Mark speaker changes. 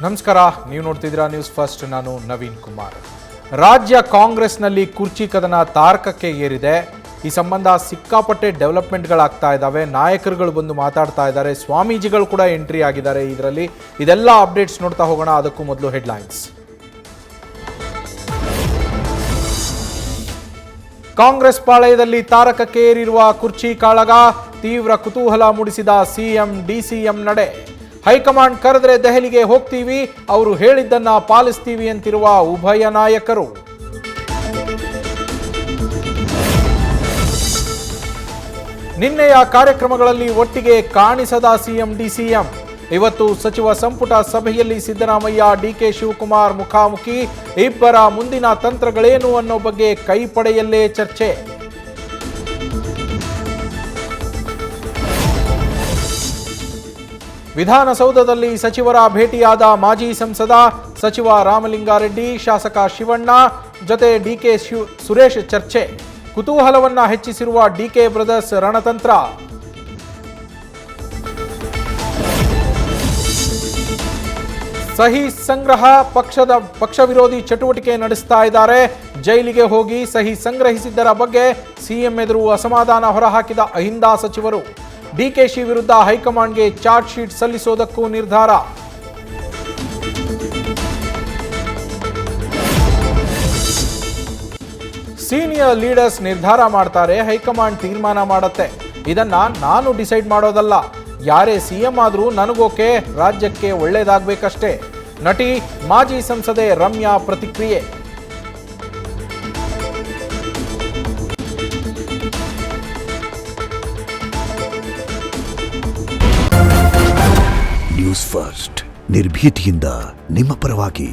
Speaker 1: ನಮಸ್ಕಾರ, ನೀವು ನೋಡ್ತಿದ್ದೀರಾ ನ್ಯೂಸ್ ಫಸ್ಟ್. ನಾನು ನವೀನ್ ಕುಮಾರ್. ರಾಜ್ಯ ಕಾಂಗ್ರೆಸ್ನಲ್ಲಿ ಕುರ್ಚಿ ಕದನ ತಾರಕಕ್ಕೆ ಏರಿದೆ. ಈ ಸಂಬಂಧ ಸಿಕ್ಕಾಪಟ್ಟೆ ಡೆವಲಪ್ಮೆಂಟ್ಗಳಾಗ್ತಾ ಇದ್ದಾವೆ. ನಾಯಕರುಗಳು ಬಂದು ಮಾತಾಡ್ತಾ ಇದ್ದಾರೆ, ಸ್ವಾಮೀಜಿಗಳು ಕೂಡ ಎಂಟ್ರಿ ಆಗಿದ್ದಾರೆ ಇದರಲ್ಲಿ. ಇದೆಲ್ಲ ಅಪ್ಡೇಟ್ಸ್ ನೋಡ್ತಾ ಹೋಗೋಣ. ಅದಕ್ಕೂ ಮೊದಲು ಹೆಡ್ಲೈನ್ಸ್. ಕಾಂಗ್ರೆಸ್ ಪಾಳಯದಲ್ಲಿ ತಾರಕಕ್ಕೆ ಏರಿರುವ ಕುರ್ಚಿ ಕಾಳಗ, ತೀವ್ರ ಕುತೂಹಲ ಮೂಡಿಸಿದ ಸಿಎಂ ಡಿಸಿಎಂ ನಡೆ. ಹೈಕಮಾಂಡ್ ಕರೆದ್ರೆ ದೆಹಲಿಗೆ ಹೋಗ್ತೀವಿ, ಅವರು ಹೇಳಿದ್ದನ್ನ ಪಾಲಿಸ್ತೀವಿ ಅಂತಿರುವ ಉಭಯ ನಾಯಕರು. ನಿನ್ನೆಯ ಕಾರ್ಯಕ್ರಮಗಳಲ್ಲಿ ಒಟ್ಟಿಗೆ ಕಾಣಿಸದ ಸಿಎಂ ಡಿಸಿಎಂ. ಇವತ್ತು ಸಚಿವ ಸಂಪುಟ ಸಭೆಯಲ್ಲಿ ಸಿದ್ದರಾಮಯ್ಯ ಡಿಕೆ ಶಿವಕುಮಾರ್ ಮುಖಾಮುಖಿ. ಇಬ್ಬರ ಮುಂದಿನ ತಂತ್ರಗಳೇನು ಅನ್ನೋ ಬಗ್ಗೆ ಕೈಪಡೆಯಲ್ಲೇ ಚರ್ಚೆ. ವಿಧಾನಸೌಧದಲ್ಲಿ ಸಚಿವರ ಭೇಟಿಯಾದ ಮಾಜಿ ಸಂಸದ ಸಚಿವ ರಾಮಲಿಂಗಾರೆಡ್ಡಿ, ಶಾಸಕ ಶಿವಣ್ಣ ಜೊತೆ ಡಿಕೆ ಸುರೇಶ್ ಚರ್ಚೆ. ಕುತೂಹಲವನ್ನ ಹೆಚ್ಚಿಸಿರುವ ಡಿಕೆ ಬ್ರದರ್ಸ್ ರಣತಂತ್ರ. ಸಹಿ ಸಂಗ್ರಹ, ಪಕ್ಷ ವಿರೋಧಿ ಚಟುವಟಿಕೆ ನಡೆಸ್ತಾ ಇದ್ದಾರೆ. ಜೈಲಿಗೆ ಹೋಗಿ ಸಹಿ ಸಂಗ್ರಹಿಸಿದ್ದರ ಬಗ್ಗೆ ಸಿಎಂ ಎದುರು ಅಸಮಾಧಾನ ಹೊರಹಾಕಿದ ಅಹಿಂದ ಸಚಿವರು. ಡಿಕೆಶಿ ವಿರುದ್ಧ ಹೈಕಮಾಂಡ್ಗೆ ಚಾರ್ಜ್ ಶೀಟ್ ಸಲ್ಲಿಸೋದಕ್ಕೂ ನಿರ್ಧಾರ. ಸೀನಿಯರ್ ಲೀಡರ್ಸ್ ನಿರ್ಧಾರ ಮಾಡ್ತಾರೆ, ಹೈಕಮಾಂಡ್ ತೀರ್ಮಾನ ಮಾಡುತ್ತೆ. ಇದನ್ನ ನಾನು ಡಿಸೈಡ್ ಮಾಡೋದಲ್ಲ. ಯಾರೇ ಸಿಎಂ ಆದ್ರೂ ನನಗೋಕೆ, ರಾಜ್ಯಕ್ಕೆ ಒಳ್ಳೇದಾಗಬೇಕಷ್ಟೇ. ನಟಿ ಮಾಜಿ ಸಂಸದೆ ರಮ್ಯಾ ಪ್ರತಿಕ್ರಿಯೆ.
Speaker 2: ನ್ಯೂಸ್ ಫಸ್ಟ್, ನಿರ್ಭೀತಿಯಿಂದ ನಿಮ್ಮ ಪರವಾಗಿ.